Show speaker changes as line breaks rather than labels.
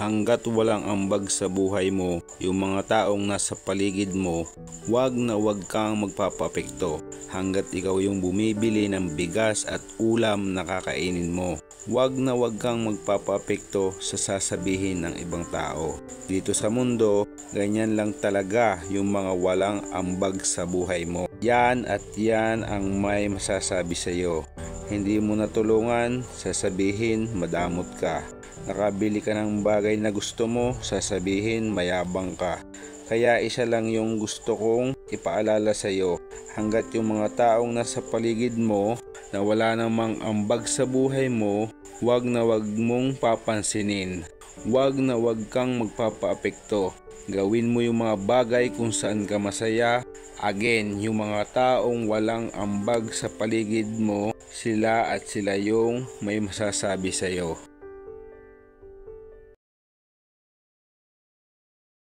Hanggat walang ambag sa buhay mo, yung mga taong nasa paligid mo, wag na wag kang magpapaapekto. Hanggat ikaw yung bumibili ng bigas at ulam na kakainin mo, wag na wag kang magpapaapekto sa sasabihin ng ibang tao. Dito sa mundo, ganyan lang talaga yung mga walang ambag sa buhay mo. Yan at yan ang may masasabi sa iyo. Hindi mo natulungan, sasabihin madamot ka. Nakabili ka ng bagay na gusto mo, sasabihin mayabang ka. Kaya isa lang yung gusto kong ipaalala sa iyo. Hanggat yung mga taong nasa paligid mo na wala namang ambag sa buhay mo, wag na wag mong papansinin. Wag na wag kang magpapaapekto. Gawin mo yung mga bagay kung saan ka masaya. Again, yung mga taong walang ambag sa paligid mo, sila at sila yung may masasabi sa iyo.